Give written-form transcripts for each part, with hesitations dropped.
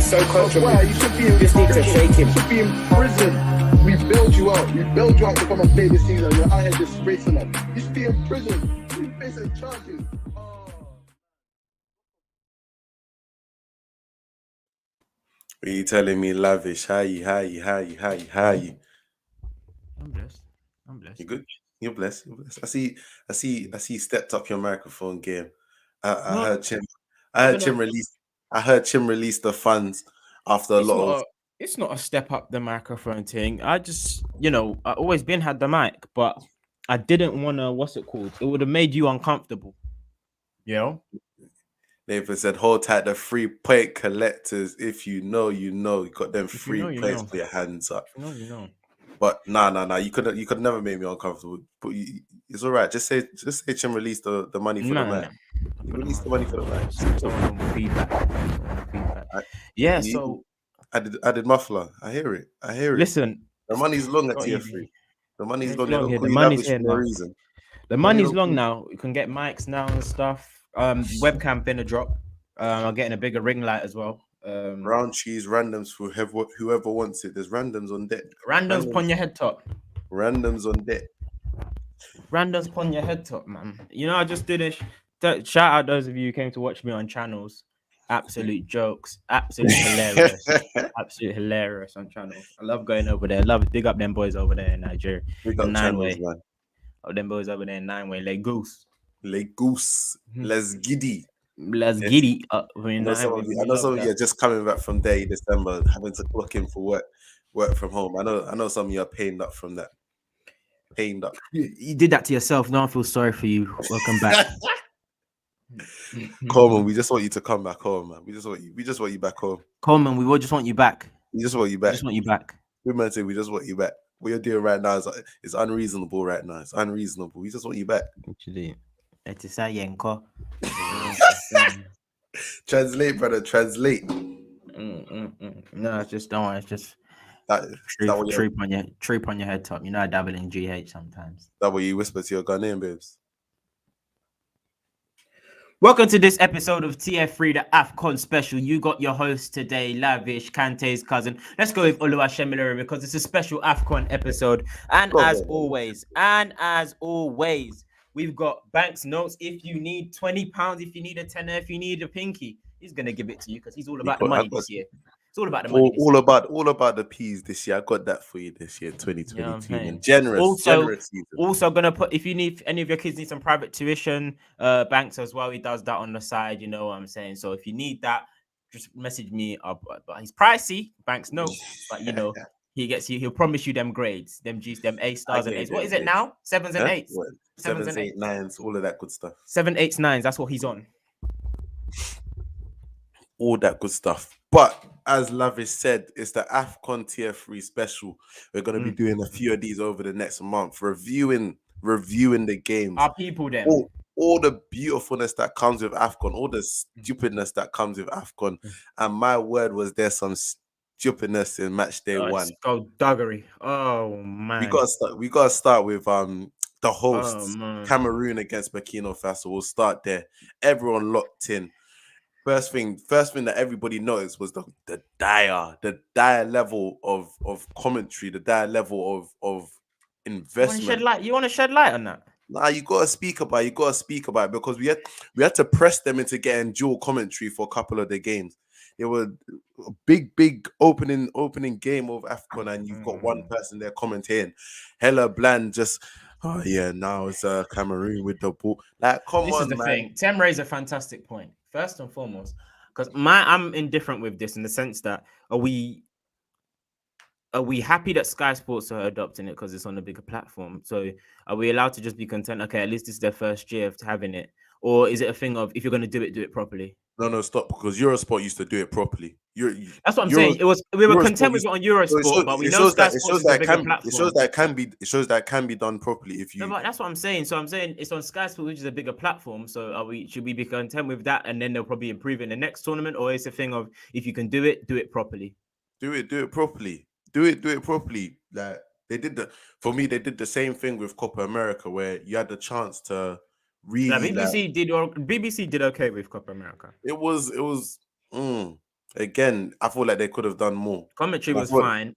so comfortable. Why? You should be in Just need to shake him. You should be in prison. We bailed you out. We bailed you out to come and play this season. You're out here disgracing us. You should be in prison. You facing charges. Are you telling me, Lavish? How you? I'm blessed. You good? You're blessed. I see. You stepped up your microphone game. I heard Chim. I heard Chim release the funds after a lot of. It's not a step up the microphone thing. I just, I always had the mic, but I didn't want to. What's it called? It would have made you uncomfortable. Nathan said, "Hold tight, the 3-point collectors. If you know, you know. You got them 3 points. Put your hands up. You know. But nah. You could never make me uncomfortable. But it's all right. Just say Chim release the money for the match. Release the money for the match. Feedback. So I did muffler. I hear it. Listen, the money's long at tier 3. The money's long. The money's here now. The money's long now. You can get mics now and stuff. Webcam finna drop. I'm getting a bigger ring light as well. Round cheese randoms for whoever wants it. There's randoms on deck. Randoms upon your head top. Randoms on deck. Randoms upon your head top, man. I just did it. Shout out those of you who came to watch me on channels. Absolute jokes. Absolute hilarious. Absolute hilarious on channels. I love going over there. Love it. Big up them boys over there in Nigeria. Big up channels, man. Oh, them boys over there in 9-way. Lagos. Let's giddy. I know some of you are just coming back from day December, having to clock in for work from home. I know some of you are pained up from that. You did that to yourself. No, I feel sorry for you. Welcome back. Coleman, we just want you to come back home, man. We just want you back home. Coleman, we just want you back. We just want you back. We might say we just want you back. What you're doing right now is unreasonable right now. It's unreasonable. We just want you back. Actually, translate, brother. Translate. No, it's just don't. It's just troop on your head top. I dabble in GH sometimes. That way you whisper to your Ghanaian babes. Welcome to this episode of TF3, the Afcon special. You got your host today, Lavish, Kante's cousin. Let's go with Oluwaseun because it's a special Afcon episode. And as always, we've got Banks notes. If you need £20, if you need a tenner, if you need a pinky, he's gonna give it to you because he's all about the money this year. It's all about the money. All about the peas this year. I got that for you this year, 2022. And generous season. Also gonna put, if you need any of your kids need some private tuition, Banks as well. He does that on the side. You know what I'm saying? So if you need that, just message me up. But he's pricey. Banks no, but he'll promise you them grades, them G's, them A stars and A's. What is it now? 7s and 8s. 7s and 8s, 9s, all of that good stuff. 7, 8s, 9s. That's what he's on. All that good stuff. But as Lavish said, it's the Afcon tier 3 special. We're going to be doing a few of these over the next month, reviewing the games. Our people then. All the beautifulness that comes with Afcon, all the stupidness that comes with Afcon. And my word, was there some stupidness in match day 1. Skullduggery. Oh man. We gotta start with the hosts, Cameroon against Burkina Faso. We'll start there. Everyone locked in. First thing that everybody noticed was the dire level of commentary, the dire level of investment. You want to shed light on that? Nah, you gotta speak about it because we had to press them into getting dual commentary for a couple of the games. It was a big opening game of Afcon, and you've got one person there commentating. Hella bland, just now it's Cameroon with the ball. Like, come on, man. This is the thing. Tem raised a fantastic point. First and foremost, because I'm indifferent with this in the sense that are we happy that Sky Sports are adopting it because it's on a bigger platform? So are we allowed to just be content? Okay, at least this is their first year of having it, or is it a thing of if you're going to do it properly? No, stop, because Eurosport used to do it properly. That's what I'm saying. We were content with it on Eurosport, but we know Sky Sports is a bigger platform. It shows that it can be done properly if you. No, but that's what I'm saying. So I'm saying it's on Sky Sports, which is a bigger platform. So should we be content with that, and then they'll probably improve in the next tournament, or it's a thing of if you can do it properly. Do it properly. Do it properly. Like they did they did the same thing with Copa America, where you had the chance to. Really, BBC did okay with Copa America. It was again, I feel like they could have done more. Commentary And was fine.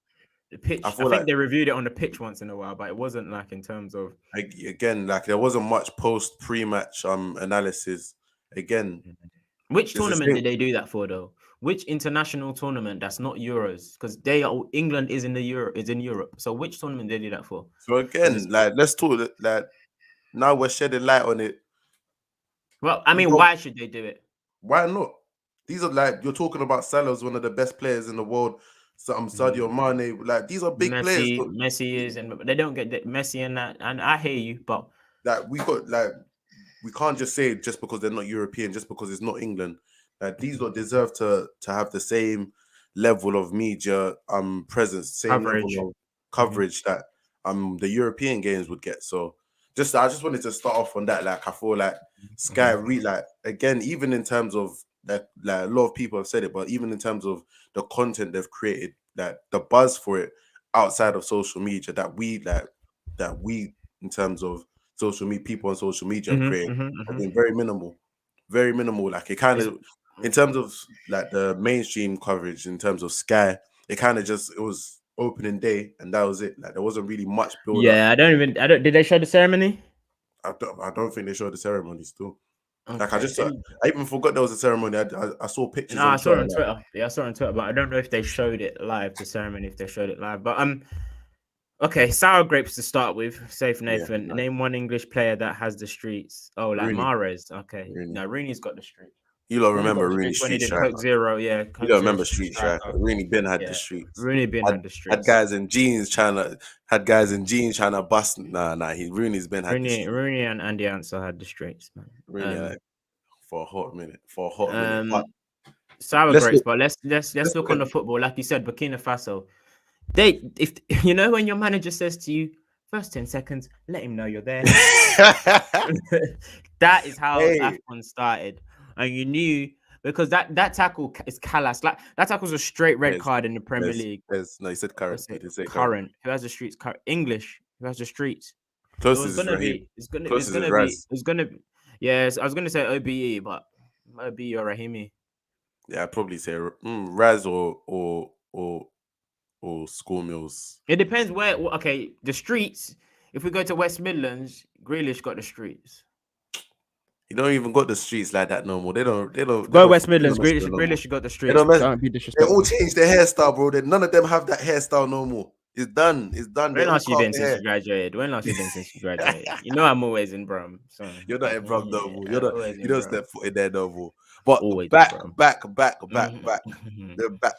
The I pitch, I feel think like they reviewed it on the pitch once in a while, but it wasn't like in terms of. again, like there wasn't much post pre-match analysis. Again, Which it's the tournament same. did they do that for though? Which international tournament that's not Euros? Because they are England is in the Euro is in Europe. So which tournament they do that for? So Because again, it's like let's talk like now we're shedding light on it. well, I We mean, don't. why should they do it? Why not? These are like you're talking about Salah's one of the best players in the world. So Sadio Mane, like these are big players. Messi is, and they don't get Messi and that. And I hear you, but Like we got like we can't just say just because they're not European, just because it's not England. Like these lot deserve to have the same level of media presence, same coverage. level of coverage that the European games would get. So I just wanted to start off on that. Like I feel like Sky like again, even in terms of like a lot of people have said it, but even in terms of the content they've created, like the buzz for it outside of social media that we in terms of social media people on social media have created have been very minimal. Very minimal. Like it kind of in terms of like the mainstream coverage, in terms of Sky, it kind of just it was opening day and that was it. Like there wasn't really much build up. Yeah, I don't. Did they show the ceremony? I don't think they showed the ceremony still. Like Okay. I even forgot there was a ceremony. I saw pictures No, I on saw it Twitter. on Twitter. Yeah, I saw it on Twitter, but I don't know if they showed it live, the ceremony, if they showed it live. But okay, sour grapes to start with. Safe Nathan. Yeah, Name one English player that has the streets. Oh, like Rooney. Mahrez. Okay. Rooney. No, Rooney's got the streets. You don't Rooney got remember the Rooney streets when he street did striker. Coke Zero. Yeah, You Coke don't Zero remember street striker. striker. Rooney Ben had the Yeah, streets. Rooney been had the Had streets. guys in jeans trying to bust. Nah. Rooney's been had the streets. Rooney and Andy Ansel had the streets, man. Rooney for a hot minute. But Sour let's grapes, look. but let's look on Look the football. Like you said, Burkina Faso. They if you know when your manager says to you, first 10 seconds, let him know you're there. That is how Hey. Afcon started. And you knew because that tackle is callous. Like that tackle's a straight red card in the Premier League. No, he said current. What's He it? did say Current. Who has the streets? English. Who has the streets? It Closest was is gonna Raheem. be. It's gonna. Closest It's is gonna Raz. be. It's gonna be. Yes, I was gonna say OBE, but OBE or Rahimi. Yeah, I'd probably say Raz or School Mills. It depends where. Okay, the streets. If we go to West Midlands, Grealish got the streets. You don't even got the streets like that no more. They don't. Go West Midlands. Grealish got the streets. Don't be They disrespectful. all changed their hairstyle, bro. None of them have that hairstyle no more. It's done. It's done. They When all last you cut been their since hair. you graduated? When last you been since you graduated? You know I'm always in Brum. So You're not in Brum no more. Yeah, You're not. always You in don't Brum. step foot in there no more. But Always in back. Brum.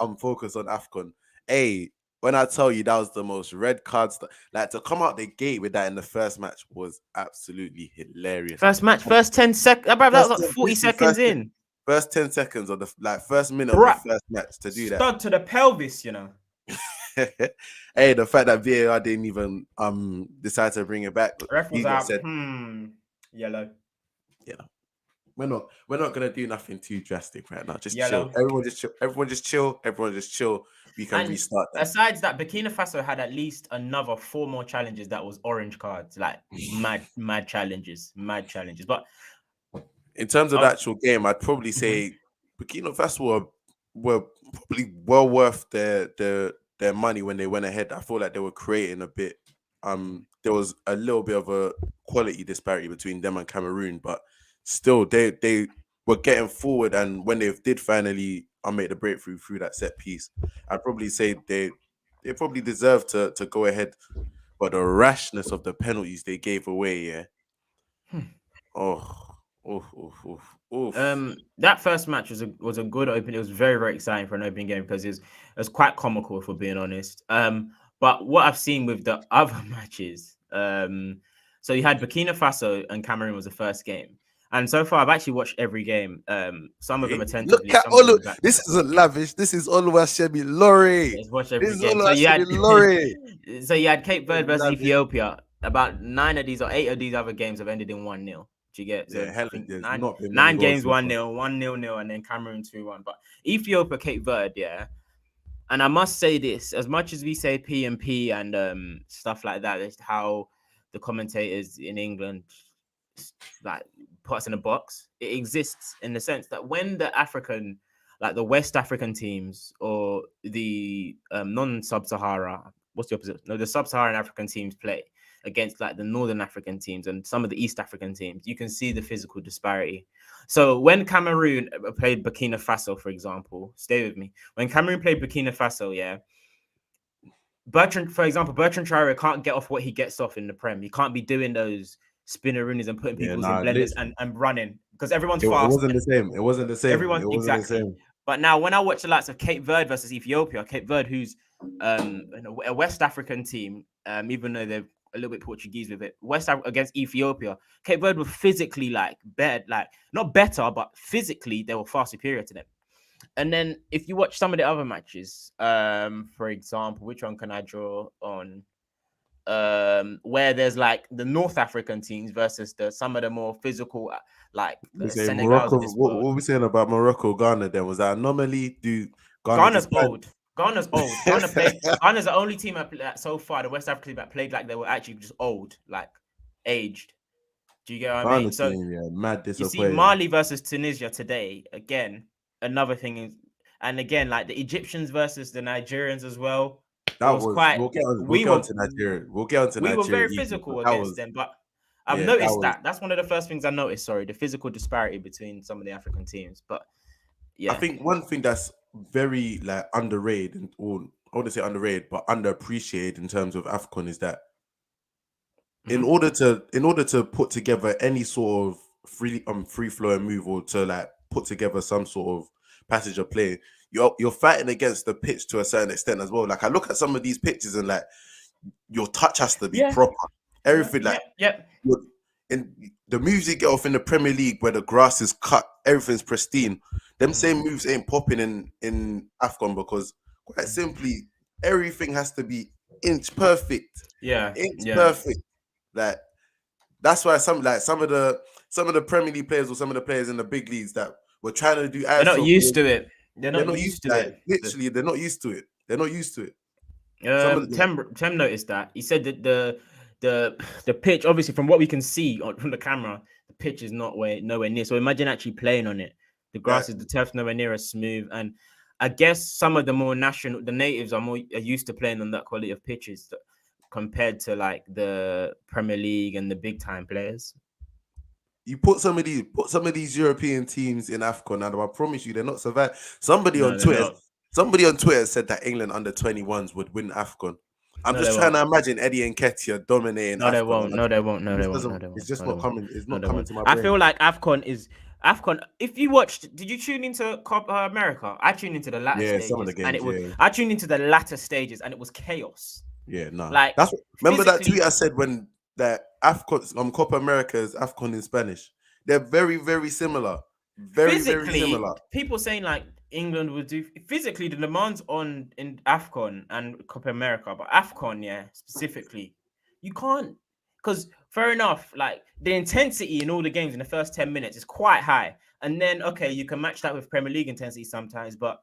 I'm focused on Afcon. Hey, when I tell you that was the most red cards, like to come out the gate with that in the first match was absolutely hilarious. First match, first 10 seconds. That was like 40 seconds in. First 10 seconds of the first minute of the first match to do that. Stud to the pelvis, you know. Hey, the fact that VAR didn't even decide to bring it back. Ref was he out. said, Yellow. Yeah. We're not gonna do nothing too drastic right now. Just Yellow. chill. Everyone just chill. We can restart that. Besides that, Burkina Faso had at least another 4 more challenges that was orange cards, like mad challenges. But in terms of the actual game, I'd probably say Burkina Faso were probably well worth their money when they went ahead. I feel like they were creating a bit. There was a little bit of a quality disparity between them and Cameroon, but still they were getting forward. And when they did finally make the breakthrough through that set piece, I'd probably say they probably deserve to go ahead. But the rashness of the penalties they gave away, yeah. That first match was a good opening. It was very, very exciting for an opening game because it was quite comical, if we're being honest. But what I've seen with the other matches, so you had Burkina Faso and Cameroon was the first game. And so far, I've actually watched every game. Some of them attentively. Look at all of this isn't lavish. This is Oluwasebi Lorry. Let's watch every game. So you had Cape Verde versus Ethiopia. About 9 of these or 8 of these other games have ended in 1-0. Do you get? So yeah, nine games 1-0, 1-0, and then Cameroon 2-1. But Ethiopia, Cape Verde, yeah. And I must say this: as much as we say P and stuff like that, it's how the commentators in England like put us in a box. It exists in the sense that when the African like the West African teams or the non-Sub-Sahara, what's the opposite? No, the Sub-Saharan African teams play against like the Northern African teams and some of the East African teams, you can see the physical disparity. So when Cameroon played Burkina Faso, for example, stay with me. When Cameroon played Burkina Faso, yeah, Bertrand Traore can't get off what he gets off in the Prem. He can't be doing those spinneroonies and putting people in blenders and running because everyone's fast. It wasn't the same. It wasn't the same. Everyone, it wasn't exactly. the same. But now when I watch the likes of Cape Verde versus Ethiopia, Cape Verde, who's a West African team, even though they're a little bit Portuguese with it, against Ethiopia, Cape Verde were physically like better, like not better, but physically they were far superior to them. And then if you watch some of the other matches, for example, which one can I draw on? Where there's like the North African teams versus some of the more physical, like Morocco. What were we saying about Morocco, Ghana? Then was that anomaly? Ghana's old. Ghana's the only team so far, the West African team that played like they were actually just old, like aged. Do you get what I mean? So mad disappointing. You see Mali versus Tunisia today. Again, another thing is, and again, like the Egyptians versus the Nigerians as well. That was quite. We'll get on to Nigeria. We'll get on to Nigeria. We were very physical against them, but I've noticed that's one of the first things I noticed. Sorry, the physical disparity between some of the African teams. But yeah, I think one thing that's very like underrated, or I wouldn't say underrated, but underappreciated in terms of Afcon is that in order to put together any sort of free flowing move or to like put together some sort of passage of play, you're fighting against the pitch to a certain extent as well. Like I look at some of these pitches and like your touch has to be proper. Everything in the moves you get off in the Premier League where the grass is cut, everything's pristine. Them same moves ain't popping in Afcon because quite simply everything has to be inch perfect. Perfect. Like that's why some of the Premier League players or some of the players in the big leagues that were trying to do, they're not used to it. They're not used to it. Literally, they're not used to it. They're not used to it. Tem noticed that. He said that the pitch, obviously, from what we can see from the camera, the pitch is nowhere near. So imagine actually playing on it. The grass is the turf's nowhere near as smooth, and I guess some of the more the natives are used to playing on that quality of pitches compared to like the Premier League and the big time players. You put some of these European teams in Afcon, and I promise you, they're not surviving. Somebody on Twitter said that England under 21s would win Afcon. I'm just trying to imagine Eddie Nketiah dominating. No, they won't. No, they won't. It's just not coming. It's not coming to my brain. I feel like Afcon. If you watched, did you tune into Copa America? I tuned into the latter stages, some of the games, and it was. I tuned into the latter stages, and it was chaos. Yeah, no. Like remember that tweet I said when that Afcon Copa America is Afcon in Spanish. They're very, very similar. Very similar. People saying like England would do physically the demands in Afcon and Copa America, but Afcon, specifically, you can't, because fair enough, like the intensity in all the games in the first 10 minutes is quite high, and then you can match that with Premier League intensity sometimes, but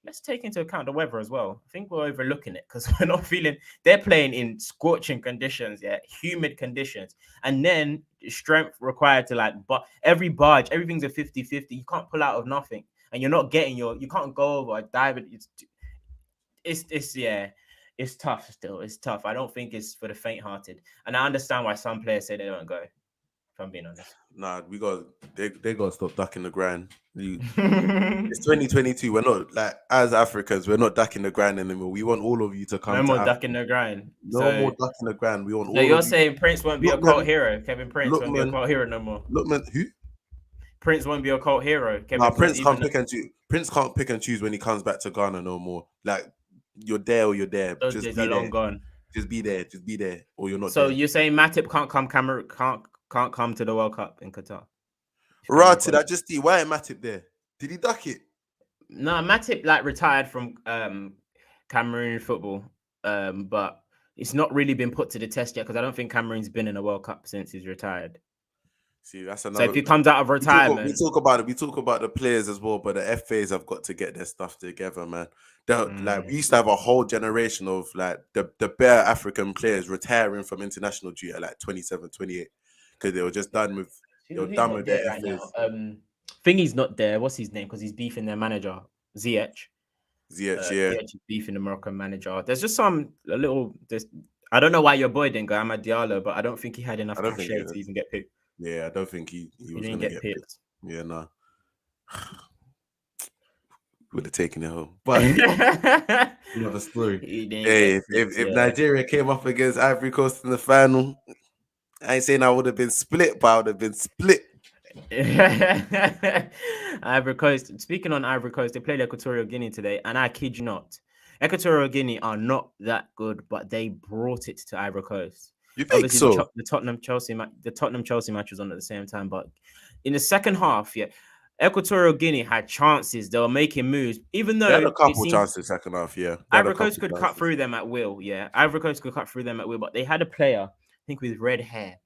let's take into account the weather as well. I think we're overlooking it because we're not feeling. They're playing in scorching conditions, humid conditions, and then strength required to but every barge, everything's a 50-50. You can't pull out of nothing, and you're not getting you can't go over dive it. It's tough still. It's tough. I don't think it's for the faint-hearted, and I understand why some players say they don't go. If I'm being honest. Nah, they got to stop ducking the grind. It's 2022. We're not as Africans. We're not ducking the grind anymore. We want all of you to come. No more ducking the grind. More ducking the grind. We want all. So you're saying Prince won't be a cult hero? Kevin Prince won't be a cult hero no more. Look, man, who? Prince won't be a cult hero. Prince can't pick and choose. Prince can't pick and choose when he comes back to Ghana no more. Like you're there or you're there. Those days are long gone. Just be there, or you're not. So there. You're saying Matip can't come Cameroon can't come to the World Cup in Qatar? Right, I just see why Matip there. Did he duck it? No, Matip retired from Cameroon football, but it's not really been put to the test yet because I don't think Cameroon's been in a World Cup since he's retired. See, that's another. So if he comes out of retirement, we talk about it. We talk about the players as well, but the FAs have got to get their stuff together, man. We used to have a whole generation of the bare African players retiring from international duty at 27, 28 because they were just done with. You're done with their FAs. Thingy's not there. What's his name? Because he's beefing their manager. Ziyech. Ziyech, yeah. Ziyech is beefing the Moroccan manager. There's just I don't know why your boy didn't go, Amad Diallo, but I don't think he had enough I don't think cachet to even get picked. I don't think he He was didn't gonna get get picked. picked. Yeah, no. Would have taken it home. But another story. He didn't Hey, get picked, if yeah. Nigeria came up against Ivory Coast in the final, I ain't saying I would have been split, but I would have been split. Ivory Coast. Speaking on Ivory Coast, they played Equatorial Guinea today, and I kid you not, Equatorial Guinea are not that good, but they brought it to Ivory Coast. You think Obviously, so? the Tottenham Chelsea match was on at the same time, but in the second half, yeah, Equatorial Guinea had chances. They were making moves, even They had though a couple chances second half, yeah. They had a Ivory Coast couple could cut chances. through them at will. Yeah, Ivory Coast could cut through them at will, but they had a player, I think, with red hair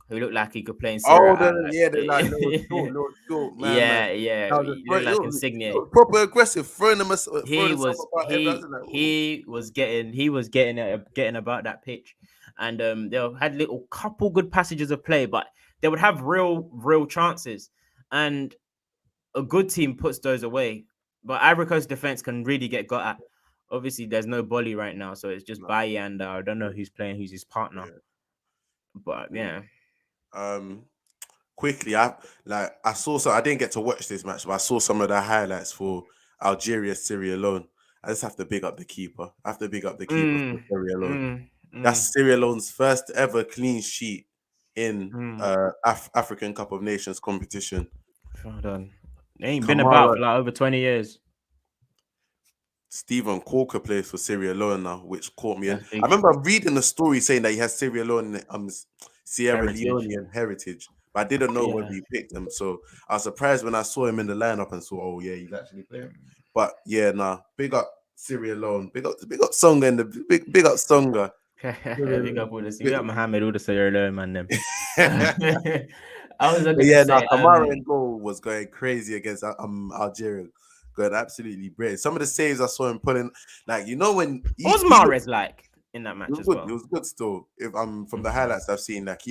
who looked like he could play in Serie A. They're like little short, man. Yeah. That was He looked like Insigne. it was proper aggressive, throwing himself about He everything. Like, was getting about that pitch, and they had little couple good passages of play, but they would have real chances, and a good team puts those away. But Ivory Coast defense can really get got at. Obviously, there's no Bolly right now, so it's just Baye and I don't know who's playing, who's his partner. Yeah. But yeah. Quickly, I saw some. I didn't get to watch this match, but I saw some of the highlights for Algeria, Sierra Leone. I just have to big up the keeper. I have to big up the keeper for Sierra Leone. That's Sierra Leone's first ever clean sheet in African Cup of Nations competition. Hold on. They ain't been about for like over 20 years. Stephen Corker plays for Sierra Leone now, which caught me. I remember reading the story saying that he has Sierra Leone Leonean heritage, but I didn't know whether he picked him. So I was surprised when I saw him in the lineup and saw, oh yeah, he's actually playing. But yeah, big up Sierra Leone, big up Songa and the big up Songa. Big up all this. Big up Mohammed, all the Sierra Leone man. Them. Kamara in goal was going crazy against Algeria. Going absolutely brilliant. Some of the saves I saw him putting, like, you know, when what was Mahrez like in that match as well? It was good still. If from the highlights I've seen, like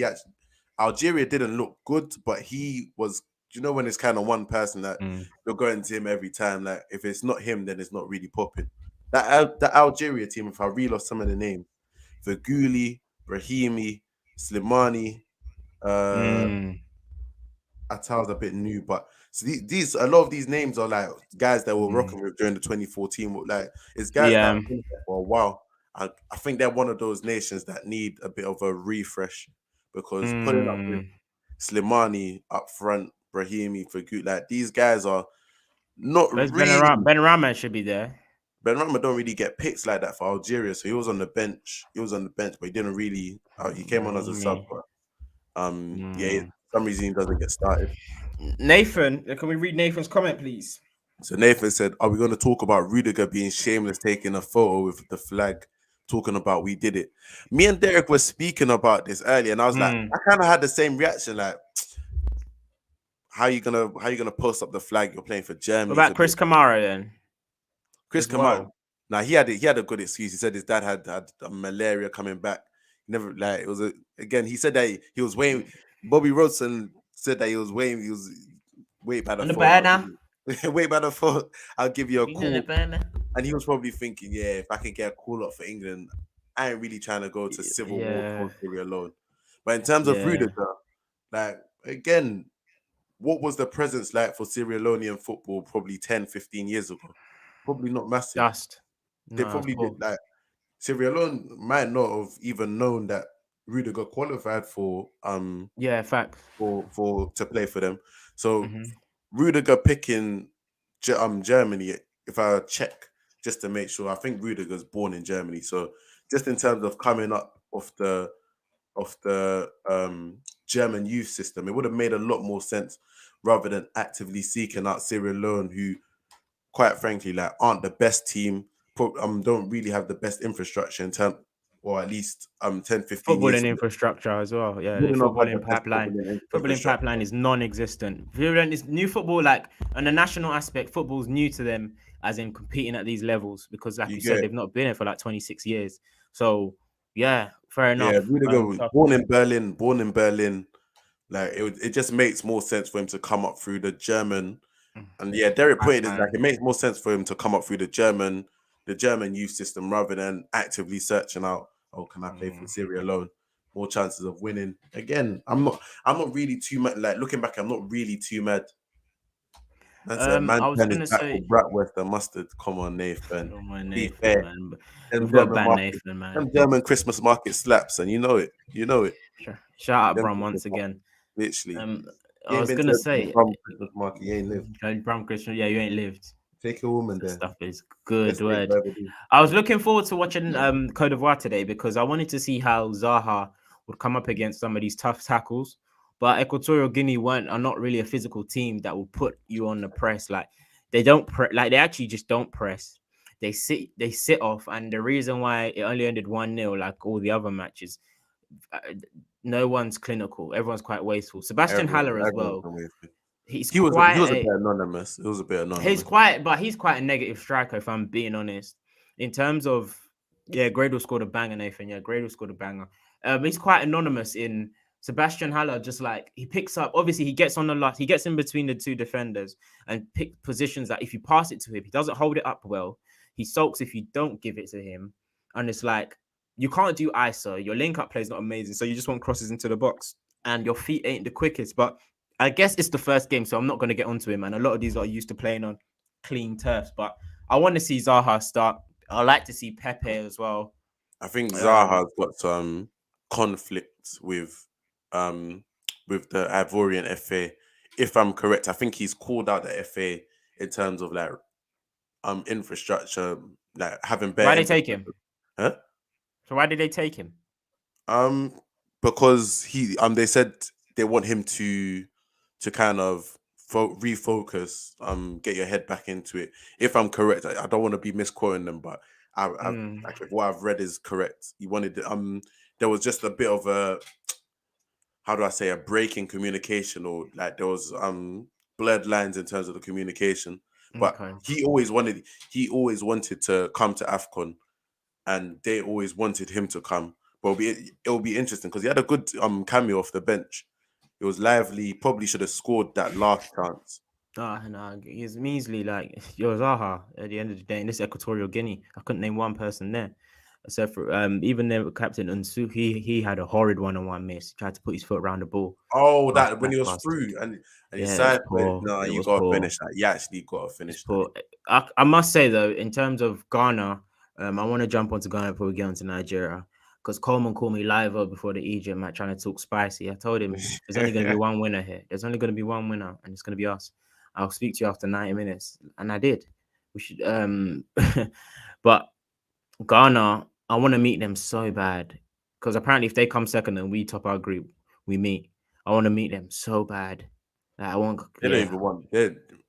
Algeria didn't look good, but he was. You know when it's kind of one person that you're going to him every time. Like if it's not him, then it's not really popping. That Algeria team, if I relost some of the names, Verguli, Brahimi, Slimani, Atal's a bit new, but so these a lot of these names are like guys that we're rocking with during the 2014. Like it's guys that have been there for a while. I think they're one of those nations that need a bit of a refresh because putting up with Slimani up front, Brahimi, Verguli, like these guys are not really. Benrahma should be there. Benrahma don't really get picks like that for Algeria, so he was on the bench. But he didn't really. He came on as a sub, but for some reason he doesn't get started. Nathan, can we read Nathan's comment, please? So Nathan said, "Are we going to talk about Rudiger being shameless, taking a photo with the flag, talking about we did it?" Me and Derek were speaking about this earlier, and I was like, I kind of had the same reaction, like, how you gonna post up the flag? You're playing for Germany. What about Chris Kamara then? Chris Kamara. Now he had a good excuse. He said his dad had malaria coming back. Never like it was again. He said that he was waiting. Bobby Robson said that he was waiting. He was wait by the phone. Wait by the phone. I'll give you a call. And he was probably thinking, yeah, if I can get a call up for England, I ain't really trying to go to civil war country alone. But in terms of Rudiger, like again, what was the presence like for Sierra Leonean football probably 10, 15 years ago? Probably not massive. They probably did like Sierra Leone might not have even known that Rudiger qualified for to play for them. So Rudiger picking Germany, if I check just to make sure, I think Rudiger's born in Germany. So just in terms of coming up off the German youth system, it would have made a lot more sense rather than actively seeking out Sierra Leone, who, quite frankly, like aren't the best team. Don't really have the best infrastructure in terms, or at least 10, 15 footballing years infrastructure as well. Yeah, the footballing pipeline is non-existent. It's new football, like on the national aspect, football's new to them, as in competing at these levels, because like you said, they've not been here for like 26 years. So yeah, fair enough. Yeah, Rudiger was born in Berlin. Like it just makes more sense for him to come up through the German And yeah, Derek Right, pointed is like man. it makes more sense for him to come up through the German youth system rather than actively searching out. Oh, can I play for Syria alone? More chances of winning. Again, I'm not really too mad. Like looking back, I'm not really too mad. That's a man I was turn his gonna back say, for bratwurst and mustard. Come on, Nathan. oh my Be Nathan, fair. man. Them We've got to German ban market, Nathan, man. them German Christmas market slaps, and you know it. You know it. Shout out Them Brum Christmas once market, again. literally. Um, You I ain't was been to gonna a say, Christmas market, you ain't lived. Brum Christian, yeah, you ain't lived. Take a woman This there. stuff is good Best thing word. to ever do. I was looking forward to watching Cote d'Ivoire today because I wanted to see how Zaha would come up against some of these tough tackles. But Equatorial Guinea are not really a physical team that will put you on the press. Like they don't they actually just don't press. They sit off, and the reason why it only ended 1-0, like all the other matches, uh, no one's clinical. Everyone's quite wasteful. Sebastian Haller as Everyone's well. been wasted. He's He quite was a a bit anonymous. It was a bit He's anonymous. quite a negative striker, if I'm being honest. In terms of Gradle scored a banger, Nathan. Yeah, Gradle scored a banger. He's quite anonymous in Sebastian Haller, just like he picks up, obviously he gets on the last, he gets in between the two defenders and pick positions that if you pass it to him, he doesn't hold it up well. He sulks if you don't give it to him. And it's like you can't do ISO. Your link up play is not amazing. So you just want crosses into the box. And your feet ain't the quickest. But I guess it's the first game, so I'm not going to get onto him. And a lot of these are used to playing on clean turfs, but I want to see Zaha start. I like to see Pepe as well. I think Zaha's got some conflict with the Ivorian FA. If I'm correct, I think he's called out the FA in terms of like infrastructure, like having Why better they take him? infrastructure. Huh? So why did they take him? Um, because they said they want him to kind of refocus, get your head back into it. If I'm correct, I don't want to be misquoting them, but like if what I've read is correct. He wanted there was just a bit of a, how do I say, a break in communication, or like there was blurred lines in terms of the communication. But Okay. he always wanted to come to Afcon, and they always wanted him to come. But it'll be interesting because he had a good cameo off the bench. It was lively. Probably should have scored that last chance. No, he's measly like yo Zaha at the end of the day in this Equatorial Guinea. I couldn't name one person there. Except for even their captain Unsu, he had a horrid one-on-one miss. He tried to put his foot around the ball. Oh, Past that when that he was bastard. through and he Yeah, it was said, poor. "No, It you was gotta poor. finish that. You actually gotta finish that." But I must say though, in terms of Ghana, I want to jump onto Ghana before we get onto Nigeria because Coleman called me live up before the Egypt match trying to talk spicy. I told him there's only going to be one winner here. There's only going to be one winner, and it's going to be us. I'll speak to you after 90 minutes, and I did. We should, but Ghana, I want to meet them so bad because apparently if they come second and we top our group, we meet. I want to meet them so bad. Like, I want, They don't yeah. even want.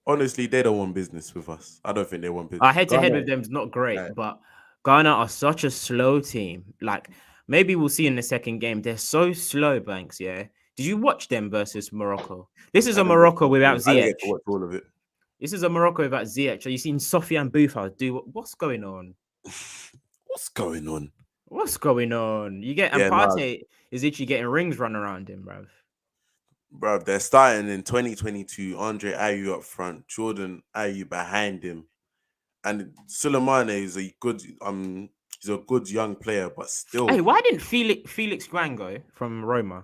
Honestly, they don't want business with us. I don't think they want business. Our head to head Ghana, with them is not great, like, but Ghana are such a slow team. Like maybe we'll see in the second game. They're so slow, Banks. Yeah. Did you watch them versus Morocco? This is I a didn't get Morocco without I didn't get Ziyech. to watch all of it. This is a Morocco without Ziyech. Are you seen Sofiane Boufal do what's going on? What's going on? What's going on? You get and Yeah, nah, Partey is literally getting rings run around him, bro. bro. They're starting in 2022. Andre Ayew up front, Jordan Ayew behind him, and Sulemane is he's a good young player, but still, Hey, why didn't Felix Guan go from Roma?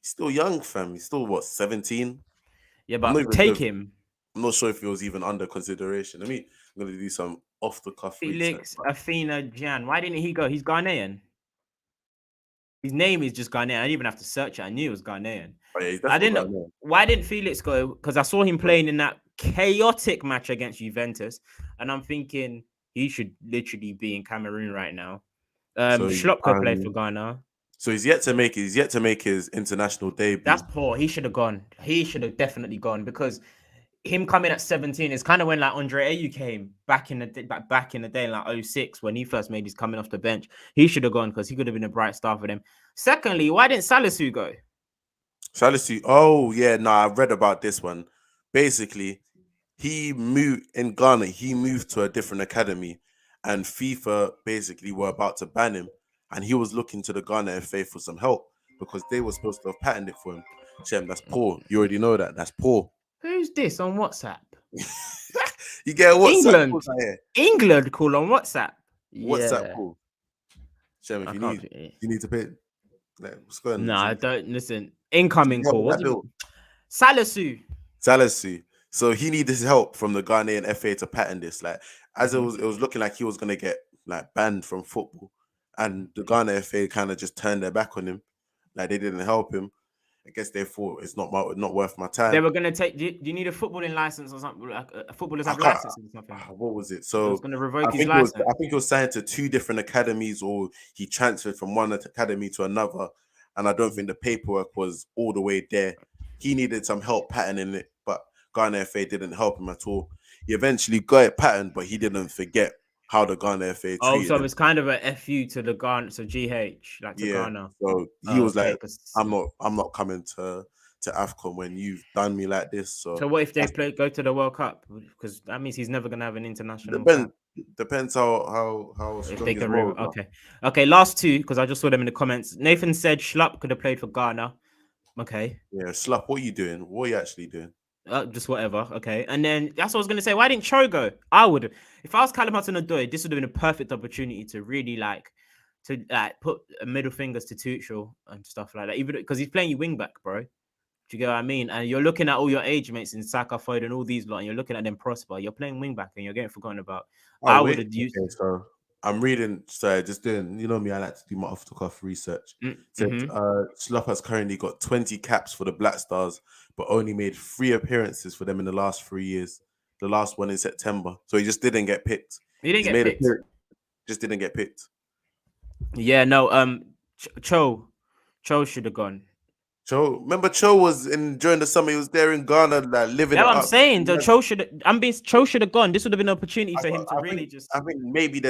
he's still young, fam. He's still what, 17? Yeah, I'm not but even sure take if, him. I'm not sure if he was even under consideration. I'm gonna do some off the cuff research. Felix Afina Jan. Why didn't he go? He's Ghanaian. His name is just Ghanaian. I didn't even have to search it. I knew it was Ghanaian. But yeah, he's I definitely didn't got know. Why didn't Felix go? Because I saw him playing in that chaotic match against Juventus, and I'm thinking he should literally be in Cameroon right now. So Schlopko played for Ghana. so he's yet to make his international debut. That's poor. He should have gone. He should have definitely gone because him coming at 17 is kind of when like Andre Ayew came back in the day, like 06 when he first made his coming off the bench. He should have gone because he could have been a bright star for them. Secondly, why didn't Salisu go? Salisu, oh yeah, no, I've read about this one. Basically, he moved in Ghana, he moved to a different academy, and FIFA basically were about to ban him, and he was looking to the Ghana FA for some help because they were supposed to have patented it for him. Shem, that's poor. You already know that. That's poor. Who's this on WhatsApp? You get a WhatsApp England. calls out here. England call on WhatsApp. WhatsApp Yeah. call. Shem, if I you can't need, pay. you need to pay. Like, what's going on? No, I don't listen. Incoming Help call. with What that do you bill. mean? Salisu. Salisu. So he needed his help from the Ghanaian FA to patent this. Like, as Mhm. it was looking like he was gonna get like banned from football, and the Ghana FA kind of just turned their back on him. Like they didn't help him. I guess they thought it's not worth my time. They were gonna take. Do you need a footballing license or something? Like footballers I have can't- licenses or something. What was it? They was So gonna revoke his license. I think he was signed to 2 different academies, or he transferred from one academy to another. And I don't think the paperwork was all the way there. He needed some help patenting it, but Ghana FA didn't help him at all. He eventually got it patented, but he didn't forget how the Ghana FA Oh, treated so him. it's kind of a FU to the Ghana, so GH, like to Yeah. Ghana. So he was okay, like, I'm not coming to Afcon when you've done me like this. So what if they go to the World Cup? Because that means he's never gonna have an international depends cap. depends how If strong they his can, roles are. okay. Last 2 because I just saw them in the comments. Nathan said Schlupp could have played for Ghana. Okay, Yeah, Slup, what are you doing? What are you actually doing? just whatever. Okay, and then that's what I was gonna say. Why didn't Cho go? I would, if I was Callum Hudson-Odoi, this would have been a perfect opportunity to really put middle fingers to Tuchel and stuff like that. Even because he's playing you wing back, bro. Do you get what I mean? And you're looking at all your age mates in Saka, Foden, and all these lot, and you're looking at them prosper. You're playing wing back and you're getting forgotten about. I would have used. Okay, so I'm reading. Sorry, just doing. You know me, I like to do my off-the-cuff research. Said Slup has currently got 20 caps for the Black Stars, but only made 3 appearances for them in the last 3 years. The last one in September, so he just didn't get picked. He didn't get picked. Just didn't get picked. Yeah, no. Cho should have gone. Cho was during the summer. He was there in Ghana, like living. That's what I'm saying. The Cho should have gone. This would have been an opportunity for him to really just. I think maybe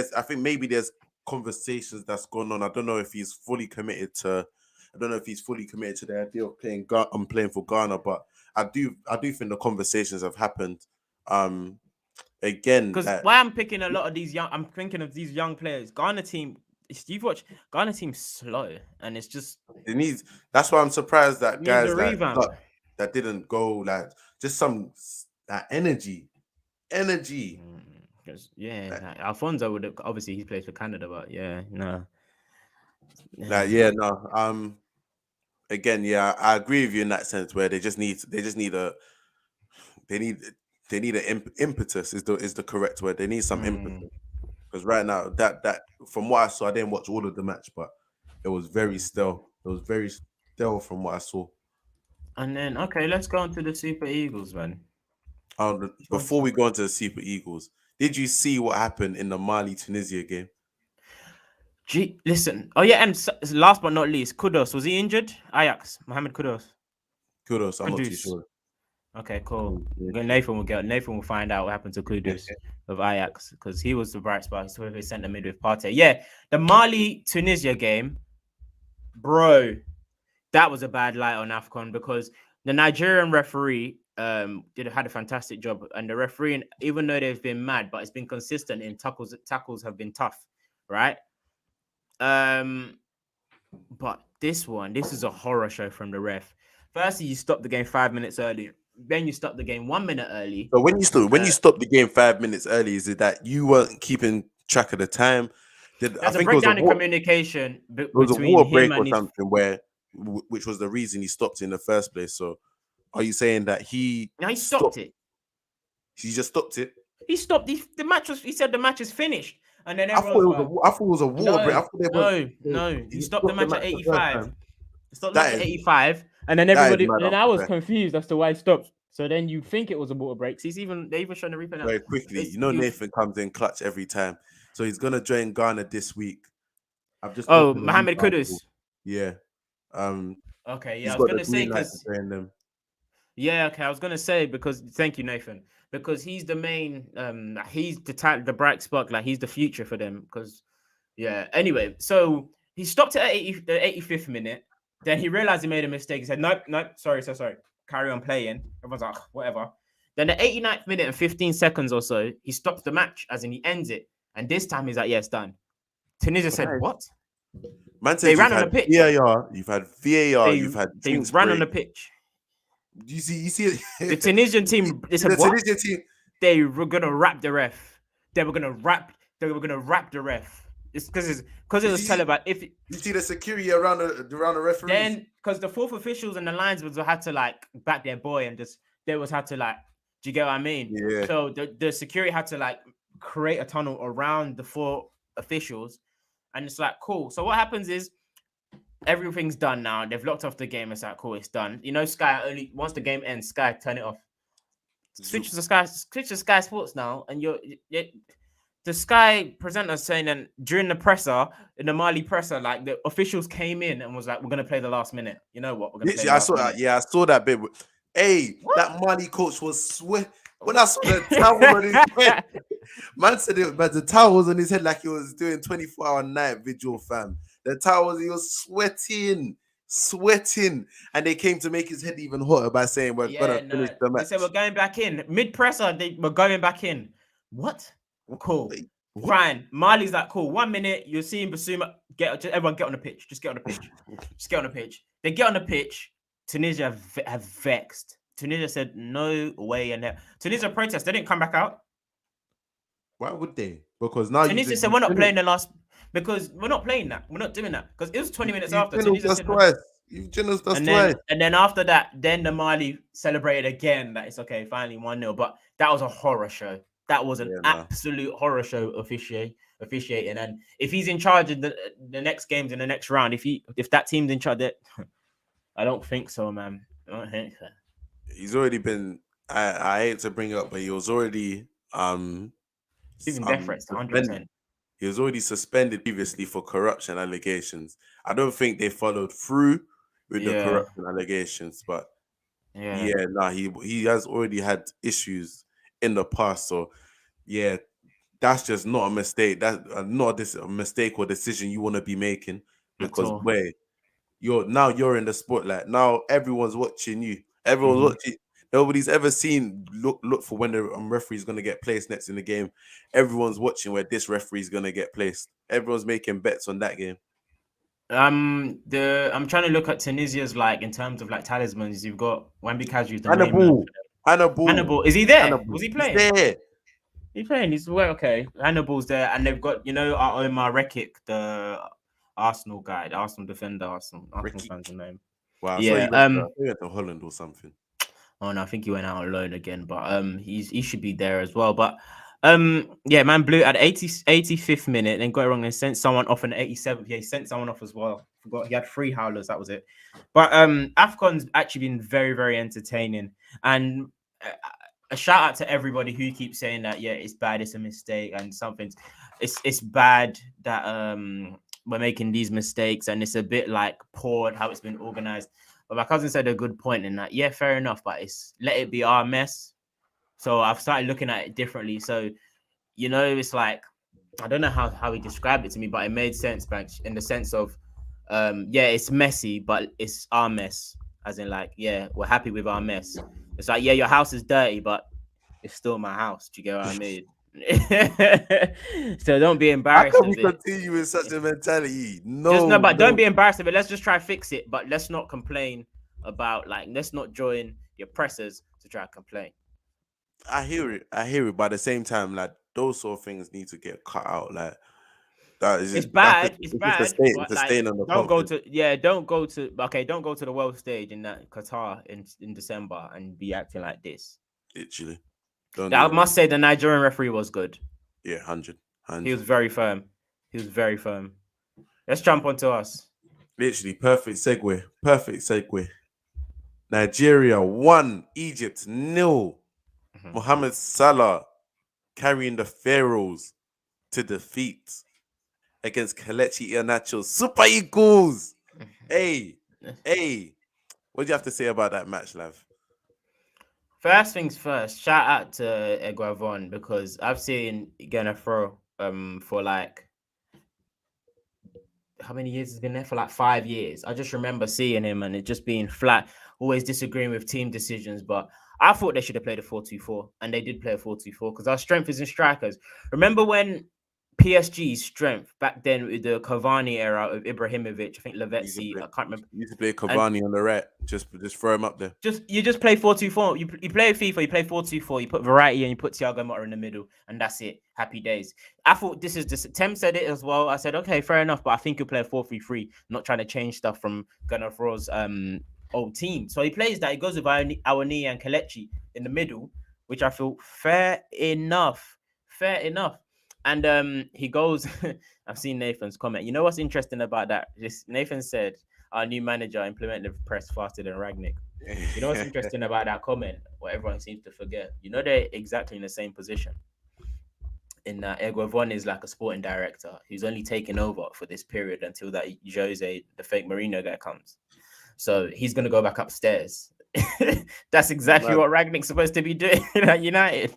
there's conversations that's going on. I don't know if he's fully committed to. I don't know if he's fully committed to the idea of playing for Ghana, but I do think the conversations have happened. Again, because why I'm picking a lot of these young. I'm thinking of these young players. Ghana team. You've watched Ghana team's slow, and it's just it needs. That's why I'm surprised that guys that didn't go, like just some energy. Because Alfonso would have, obviously he plays for Canada, but again, I agree with you in that sense where they need an impetus is the correct word. They need some impetus. Because right now, that from what I saw, I didn't watch all of the match, but it was very still. It was very still from what I saw. And then, let's go on to the Super Eagles, man. Before we go on to the Super Eagles, did you see what happened in the Mali-Tunisia game? Listen. Oh, yeah, and last but not least, Kudus. Was he injured? Ajax, Mohamed Kudus. Kudus, I'm not too sure. Okay, cool. Nathan will find out what happened to Kudus of Ajax because he was the bright spot. He's sort of centre mid with Partey. Yeah, the Mali-Tunisia game, bro, that was a bad light on Afcon because the Nigerian referee had a fantastic job, and the refereeing, even though they've been mad, but it's been consistent in tackles. Tackles have been tough, right? But this is a horror show from the ref. Firstly, you stopped the game 5 minutes early. Then you stopped the game 1 minute early. So when you stopped the game 5 minutes early, is it that you weren't keeping track of the time? There's a breakdown in communication between a water break him or and something which was the reason he stopped in the first place. So are you saying that he stopped it? He just stopped it. He stopped the match. He said the match is finished, and then I thought it was a water break. No. He stopped the match at 85. He stopped the match at 85, and then everybody. And I was confused as to why he stopped. So then you think it was a water break. So they even showing the replay now. Very quickly. Nathan comes in clutch every time. So he's gonna join Ghana this week. Mohamed Kudus. Yeah. Okay. Yeah, I was gonna say because. Yeah. Okay. I was gonna say because thank you, Nathan. Because he's the main. He's the bright spot. Like he's the future for them. Because. Yeah. Anyway, so he stopped at the 85th minute. Then he realized he made a mistake. He said, "Nope. Sorry. Carry on playing." Everyone's like, whatever. Then the 89th minute and 15 seconds or so, he stops the match, as in he ends it. And this time he's like, yeah, it's done. Tunisia said, what? Man said they ran on the pitch. VAR, you've had VAR, you've had they ran on the pitch. You see the Tunisian team. The Tunisian team. they were gonna rap the ref. They were gonna rap the ref. It's because it was televised. If you see the security around the referees, then because the fourth officials and the linesmen had to like back their boy and just they was had to like. Do you get what I mean? Yeah. So the security had to like create a tunnel around the four officials, and it's like cool. So what happens is everything's done now. They've locked off the game. It's like cool. It's done. You know, Sky only once the game ends. Sky turn it off. Switch to Sky Sports now, and the Sky presenter saying that during the presser, in the Mali presser, like the officials came in and was like, "We're gonna play the last minute." You know what? We're gonna. Literally, I saw that. Yeah, I saw that bit. Hey, that Mali coach was sweat. When I saw the towel on his head, man said it, but the towel was on his head like he was doing 24-hour night vigil, fam. The towel he was sweating, and they came to make his head even hotter by saying we're gonna finish the match. They said we're going back in mid presser. We're going back in. What? Cool. What? Fine. Mali's like cool. 1 minute, you're seeing Basuma everyone get on the pitch. Just get on the pitch. Just get on the pitch. They get on the pitch. Tunisia have vexed. Tunisia said no way in there. Tunisia protest. They didn't come back out. Why would they? Because now Tunisia said we're not playing the last. Because we're not playing that. We're not doing that. Because it was 20 minutes after. Tunisia said twice. You've us twice. And then after that, then the Mali celebrated again that it's okay, finally 1-0. But that was a horror show. That was an absolute horror show officiating. And if he's in charge of the next games in the next round, if that team's in charge, I don't think so, man. I don't think so. He's already been. I hate to bring it up, but he was already Even deference, 100%. He was already suspended previously for corruption allegations. I don't think they followed through with the corruption allegations, but he has already had issues in the past. So yeah, that's just not a mistake. That's not a mistake or decision you want to be making, because you're in the spotlight. Now everyone's watching you. Everyone's watching. Nobody's ever seen look for when the referee's gonna get placed next in the game. Everyone's watching where this referee's gonna get placed. Everyone's making bets on that game. I'm trying to look at Tunisia's like in terms of like talismans. You've got Wambi Kazri, Hannibal. Is he there? Hannibal. Was he playing? He's there. He's playing. He's okay. Hannibal's there, and they've got our Omar Rekik, the Arsenal guy, the Arsenal defender. Arsenal fans name. Wow. Yeah. So he went to Holland or something. Oh no, I think he went out alone again. But he should be there as well. But man blew at 85th minute, then got it wrong and sent someone off in the 87th. Yeah, he sent someone off as well. Forgot he had 3 howlers. That was it. But Afcon's actually been very, very entertaining. And a shout out to everybody who keeps saying that it's bad, it's a mistake, and it's bad that we're making these mistakes, and it's a bit like poor how it's been organized. But my cousin said a good point in that. Yeah, fair enough, but let it be our mess. So I've started looking at it differently. So, it's like, I don't know how he described it to me, but it made sense, Banks, in the sense of, it's messy, but it's our mess. As in, like, we're happy with our mess. It's like, your house is dirty, but it's still my house. Do you get what I mean? So don't be embarrassed. How can we continue with such a mentality? But don't be embarrassed of it. Let's just try to fix it, but let's not complain about let's not join the oppressors to try to complain. I hear it, but at the same time, like those sort of things need to get cut out. Like that is it's bad. Don't go to the world stage in that Qatar in December and be acting like this. Literally. I must say the Nigerian referee was good. Yeah, 100. He was very firm. Let's jump onto us. Literally, perfect segue. Nigeria 1, Egypt 0. Mohamed Salah carrying the Pharaohs to defeat against Kelechi Iheanacho's Super Eagles. Hey, what do you have to say about that match, Lav? First things first, shout out to Eguavon, because I've seen Gonna throw for like how many years he's been there? For like 5 years. I just remember seeing him and it just being flat, always disagreeing with team decisions. But I thought they should have played a 4-2-4, and they did play a 4-2-4 because our strength is in strikers. Remember when PSG's strength back then with the Cavani era of Ibrahimovic, I think He used to Lavezzi, play, I can't remember. he used to play And Cavani on the right. Just throw him up there. you just play 4-2-4. You play FIFA, you play 4-2-4, you put variety and you put Thiago Motta in the middle, and that's it. Happy days. I thought this is just Tem said it as well. I said, okay, fair enough, but I think he'll play a 4-3-3, not trying to change stuff from Gunnar Rohr's old team. So he plays that. He goes with Awani and Kelechi in the middle, which I feel fair enough. Fair enough. And he goes, I've seen Nathan's comment. You know what's interesting about that? Nathan said our new manager implemented the press faster than Ragnick. You know what's interesting about that comment? What everyone seems to forget. You know they're exactly in the same position. In that Eguavon is like a sporting director who's only taken over for this period until that Jose, the fake Mourinho guy, comes. So he's gonna go back upstairs. That's exactly what Ragnick's supposed to be doing at United.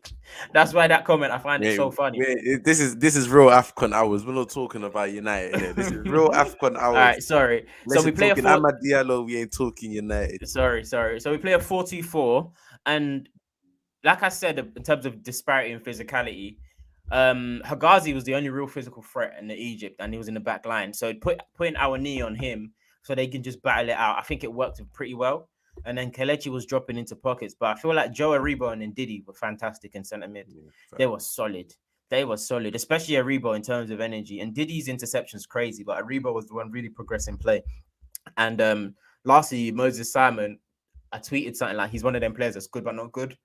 That's why that comment, I find it so funny. This is real Afcon hours. We're not talking about United here. This is real Afcon hours. All right, sorry. So we play Amad Diallo. We ain't talking United. Sorry. So we play a 4-2-4, and like I said, in terms of disparity in physicality, Hagazi was the only real physical threat in Egypt, and he was in the back line. So putting our knee on him so they can just battle it out. I think it worked pretty well. And then Kelechi was dropping into pockets, but I feel like Joe Aribo and Ndidi were fantastic in centre mid. They were solid. Especially Aribo in terms of energy. And Ndidi's interception's crazy, but Aribo was the one really progressing play. And lastly, Moses Simon, I tweeted something like he's one of them players that's good but not good.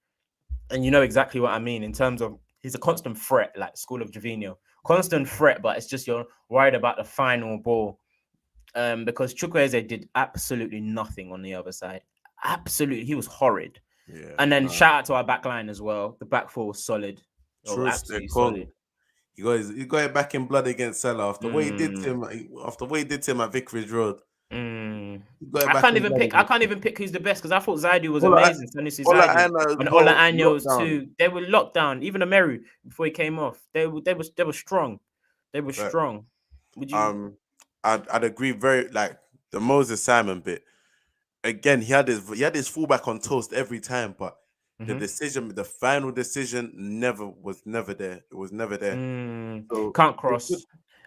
And you know exactly what I mean in terms of he's a constant threat, like School of Jovino. Constant threat, but it's just you're worried about the final ball. Because Chukwueze did absolutely nothing on the other side. Absolutely, he was horrid. Yeah, and then shout out to our back line as well. The back four was solid. Absolutely solid. You got it back in blood against Salah after what he did to him. After what he did to him at Vicarage Road. I can't even pick who's the best because I thought Zaidu was amazing. And Ola Anyo's too. They were locked down. Even Ameru before he came off. They were strong. They were strong. Would you? I'd agree. Very like the Moses Simon bit. Again, he had his fullback on toast every time, but the final decision was never there. It was never there. So can't cross,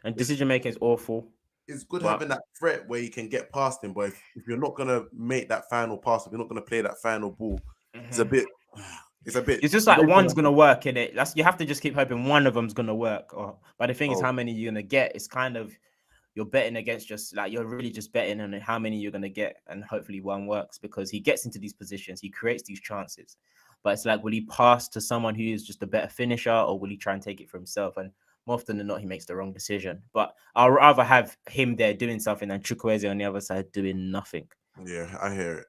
and decision making is awful. It's good having that threat where you can get past him, but if you're not gonna make that final pass, if you're not gonna play that final ball, it's a bit. It's just like one's gonna work in it. You have to just keep hoping one of them's gonna work. But the thing is, how many you're gonna get? It's kind of. You're betting against you're really just betting on how many you're going to get, and hopefully one works because he gets into these positions, he creates these chances, but it's like, will he pass to someone who is just a better finisher, or will he try and take it for himself? And more often than not, he makes the wrong decision. But I'll rather have him there doing something than Chukwueze on the other side doing nothing. Yeah, I hear it.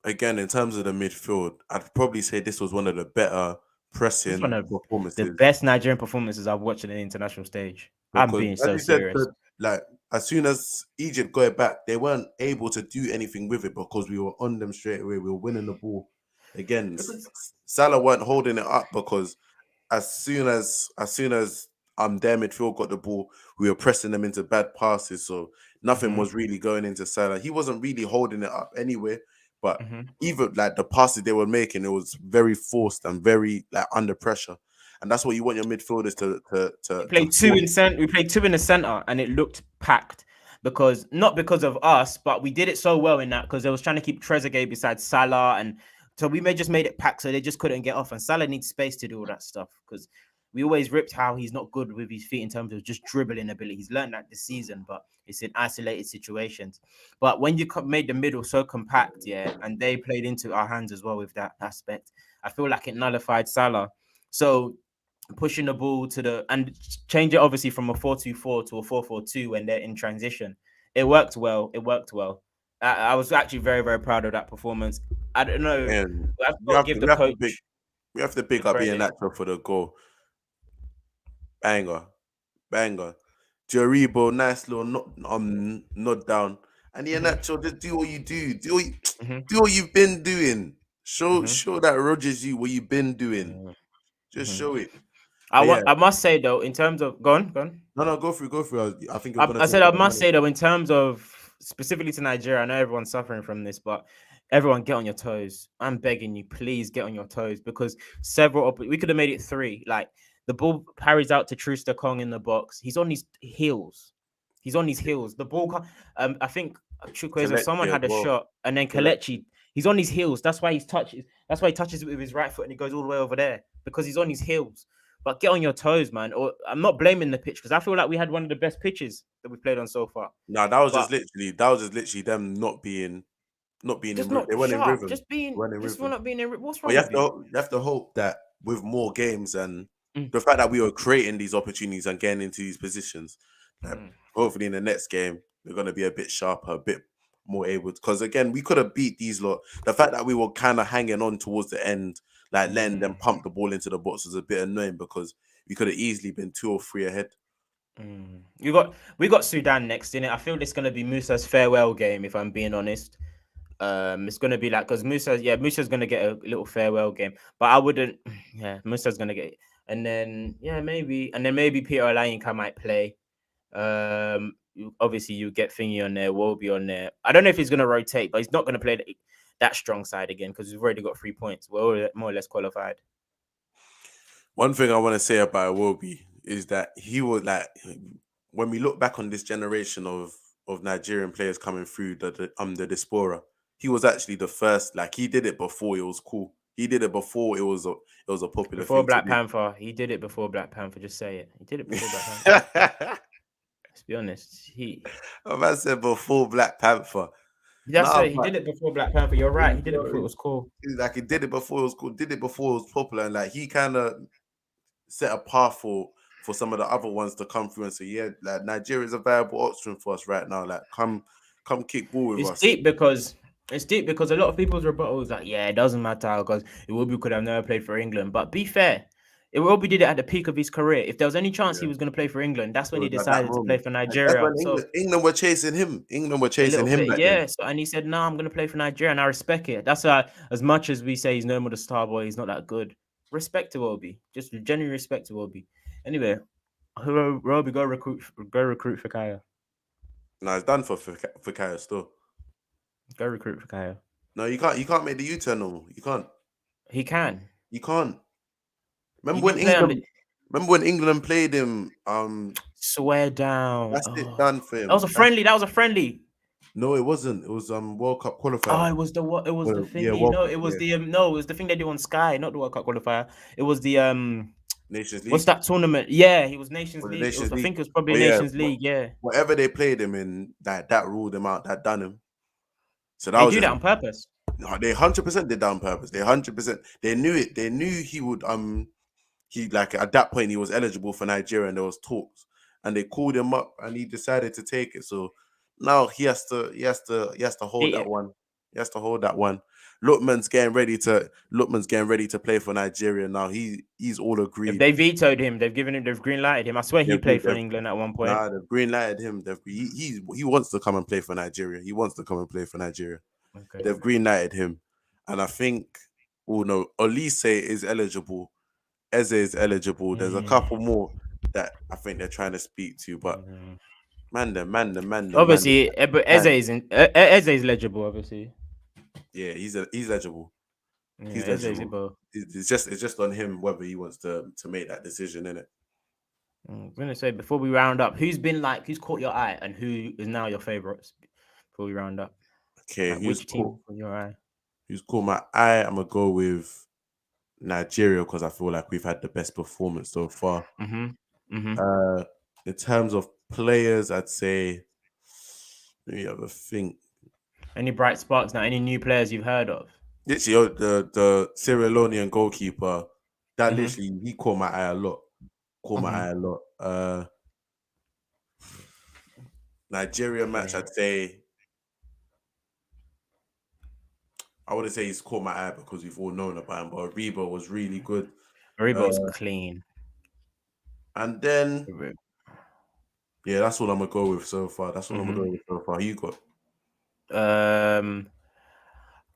Again, in terms of the midfield, I'd probably say this was one of the better pressing performances. The best Nigerian performances I've watched on the international stage. Because, I'm being so serious. Like, as soon as Egypt got it back, they weren't able to do anything with it because we were on them straight away. We were winning the ball. Again, Salah weren't holding it up because as soon as their midfield got the ball, we were pressing them into bad passes. So nothing was really going into Salah. He wasn't really holding it up anyway. But even like the passes they were making, it was very forced and very like under pressure. And that's what you want your midfielders to play two in center. We played two in the center, and it looked packed not because of us, but we did it so well in that because they was trying to keep Trezeguet beside Salah, and so we just made it packed, so they just couldn't get off. And Salah needs space to do all that stuff because we always ripped how he's not good with his feet in terms of just dribbling ability. He's learned that this season, but it's in isolated situations. But when you made the middle so compact, and they played into our hands as well with that aspect, I feel like it nullified Salah. So pushing the ball and change it obviously from a 4-2-4 to a 4-4-2 when they're in transition. It worked well. I was actually very, very proud of that performance. I don't know. We have to big up Iheanacho for the goal. Banger. Jaribo, nice little nod down. And Iheanacho, just do what you do. Do what you've been doing. Show that Rodgers what you've been doing. Just show it. I must say though, in terms of go on. No, go through. I think I must say though, in terms of specifically to Nigeria, I know everyone's suffering from this, but everyone get on your toes. I'm begging you, please get on your toes because we could have made it 3. Like The ball parries out to Truster Kong in the box. He's on his heels. He's on his heels. The ball, I think Chukwueze, someone Kelechi as had a well. shot, and then Kelechi, he's on his heels. That's why he touches it with his right foot, and he goes all the way over there because he's on his heels. But get on your toes, man. Or I'm not blaming the pitch because I feel like we had one of the best pitches that we've played on so far. No, that was just literally them not being Just in not they weren't in sharp. rhythm. Just being, Weren't in just rhythm. not being in. What's But wrong with you? you have to hope that with more games and Mm. the fact that we were creating these opportunities and getting into these positions, that hopefully in the next game we're gonna be a bit sharper, a bit more able. Because again, we could have beat these lot. The fact that we were kind of hanging on towards the end, like letting them pump the ball into the box, was a bit annoying because we could have easily been 2 or 3 ahead. We got Sudan next in it. I feel it's gonna be Musa's farewell game, if I'm being honest. It's gonna be like because Musa's gonna get a little farewell game, but I wouldn't. Yeah, Musa's gonna get, and then maybe Peter Olayinka might play. Obviously you get Thingy on there, Wolby on there. I don't know if he's gonna rotate, but he's not gonna play that strong side again because we've already got 3 points. We're all more or less qualified. One thing I want to say about Iwobi is that he was like, when we look back on this generation of Nigerian players coming through the diaspora, he was actually the first. Like he did it before it was cool. He did it before it was a popular Before thing Black to do. Panther, he did it before Black Panther. Just say it. He did it before Black Panther. Let's be honest. I said before Black Panther. That's it. He did it before Black Panther. You're right. He did it before it was cool. Like he did it before it was cool. Did it before it was popular, and like he kind of set a path for some of the other ones to come through and say, yeah, like Nigeria is a viable option for us right now. Like come kick ball with us. It's deep because a lot of people's rebuttal is like, yeah, it doesn't matter because Iwobi could have never played for England. But be fair, Iwobi did it at the peak of his career. If there was any chance he was going to play for England, that's when he decided to play for Nigeria. That's when England were chasing him. England were chasing him. And he said, "No, I'm going to play for Nigeria," and I respect it. That's as much as we say he's no more the star boy, he's not that good. Respect to Iwobi, just genuine respect to Iwobi. Anyway, Roby, go recruit for Kaya. No, it's done for Kaya still. Go recruit for Kaya. No, you can't. You can't make the U-turn no more. You can't. He can. You can't. Remember when England played him? Swear down. That's it done for him. That was a friendly. No, it wasn't. It was World Cup qualifier. Oh, it was the thing. It was the thing they do on Sky, not the World Cup qualifier. It was the Nations League. What's that tournament? Yeah, he was Nations League. I think it was probably Nations League. Yeah. Whatever they played him in, that ruled him out. That done him. So they do that on purpose. No, they 100% did that on purpose. They 100%. They knew it. They knew he would. He like at that point he was eligible for Nigeria, and there was talks, and they called him up, and he decided to take it. So now he has to hold that one. He has to hold that one. Lookman's getting ready to play for Nigeria now. He's all agreed. If they vetoed him, they've green lighted him. I swear he played for England at one point. Nah, they've green lighted him. He wants to come and play for Nigeria. Okay. They've green lighted him, and I think Olise is eligible. Eze is eligible. There's a couple more that I think they're trying to speak to, but man. Obviously, but Eze is legible. Obviously, yeah, he's legible. Yeah, he's legible. It's just on him whether he wants to make that decision, innit? I'm gonna say before we round up, who's caught your eye and who is now your favorites? Before we round up, okay, which team caught your eye? Who's caught my eye? I'm gonna go with Nigeria because I feel like we've had the best performance so far. In terms of players, I'd say. Let me have a think. Any bright sparks now? Any new players you've heard of? Literally, the Sierra Leonean goalkeeper. That literally he caught my eye a lot. Nigeria match, I'd say. I wouldn't say he's caught my eye because we've all known about him, but Aribo was really good. Aribo was clean. And then, yeah, that's what I'm gonna go with so far. Who you got?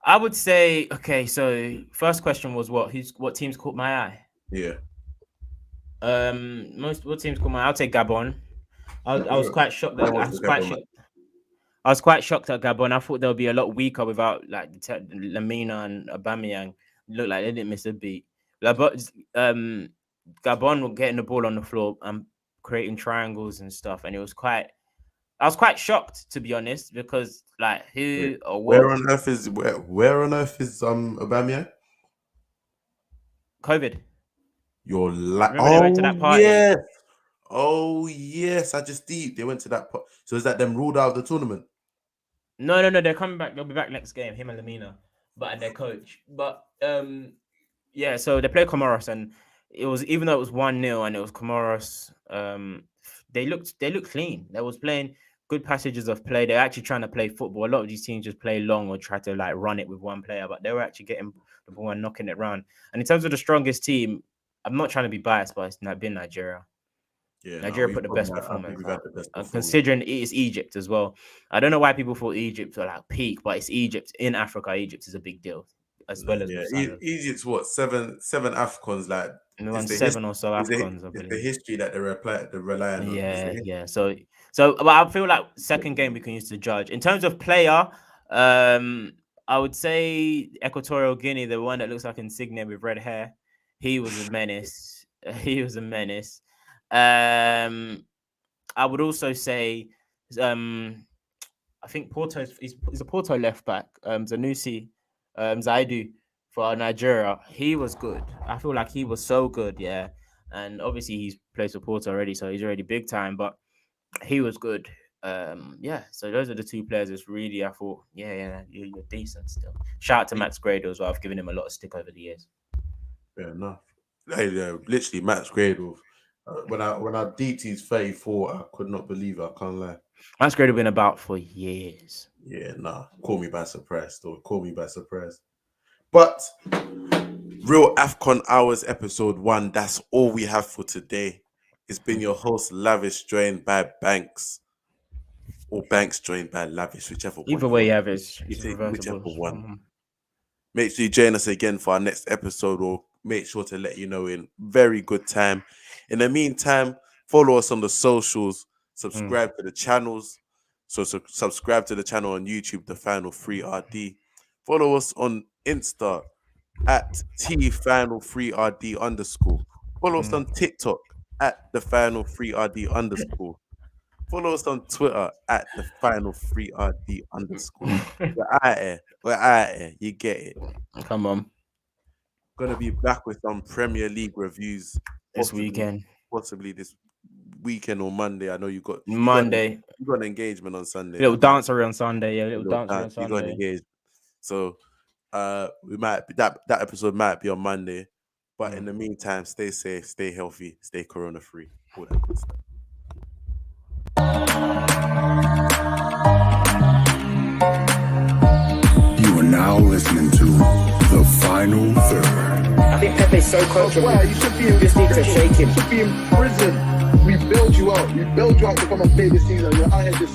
I would say okay. So first question was what teams caught my eye? Yeah. What teams caught my eye? I'll take Gabon. I was quite shocked that I was quite shocked at Gabon. I thought they'll be a lot weaker without like Lamina and Aubameyang. Looked like they didn't miss a beat. But Gabon were getting the ball on the floor and creating triangles and stuff, and I was quite shocked, to be honest, because like who or what? Where on earth is Aubameyang? COVID. You're Remember they went to that party? yes. Oh yes, I just deep. They went to that part. So is that them ruled out of the tournament? No, they're coming back. They'll be back next game, him and Lamina, and their coach. But yeah, so they played Comoros, and it was, even though it was 1-0 and it was Comoros, they looked clean. They was playing good passages of play. They're actually trying to play football. A lot of these teams just play long or try to like run it with one player, but they were actually getting the ball and knocking it around. And in terms of the strongest team, I'm not trying to be biased, but it's been Nigeria. Yeah, Nigeria put the best performance. We've had the best performance. Considering it's Egypt as well. I don't know why people thought Egypt were like peak, but it's Egypt. In Africa, Egypt is a big deal. As well as Egypt's what, seven Afcons, like they won 7 or so Afcons, I believe. It's the history that they're relying on. Yeah. So but I feel like second game we can use to judge. In terms of player, I would say Equatorial Guinea, the one that looks like Insigne with red hair. He was a menace. I would also say, I think he's a Porto left back. Zanussi, Zaidu for Nigeria. He was good. I feel like he was so good, yeah. And obviously he's played for Porto already, so he's already big time. But he was good. Yeah. So those are the two players. It's really, I thought, yeah, you're decent still. Shout out to Max Grado as well. I've given him a lot of stick over the years. Fair enough. Literally, Max Grado. When I deeped his 34, I could not believe it. I can't lie. Max Grado been about for years. Yeah, call me by surprise. But Real Afcon Hours episode 1. That's all we have for today. It's been your host Lavish, joined by Banks, or Banks joined by Lavish, whichever one. Either way you have it, whichever one. Mm-hmm. Make sure you join us again for our next episode, or make sure to let you know in very good time. In the meantime, follow us on the socials, subscribe to the channels. So subscribe to the channel on YouTube, The Final 3RD. Follow us on Insta at TFinal3RD_. Follow us on TikTok at The Final 3RD_. Follow us on Twitter at The Final 3RD_. We're out here. You get it. Come on. Gonna be back with some Premier League reviews weekend. Possibly this weekend or Monday. I know you got Monday. You got an engagement on Sunday. Little dancery on Sunday. Yeah, little dancery on Sunday. You got engaged. So we might that episode might be on Monday. But in the meantime, stay safe, stay healthy, stay corona free. All that good stuff. You are now listening to The Final Third. I think Pepe's so comfortable. Well, you should be in just need to shake him. You should be in prison. We bailed you out. We bailed you out to come and play this season. You're out here just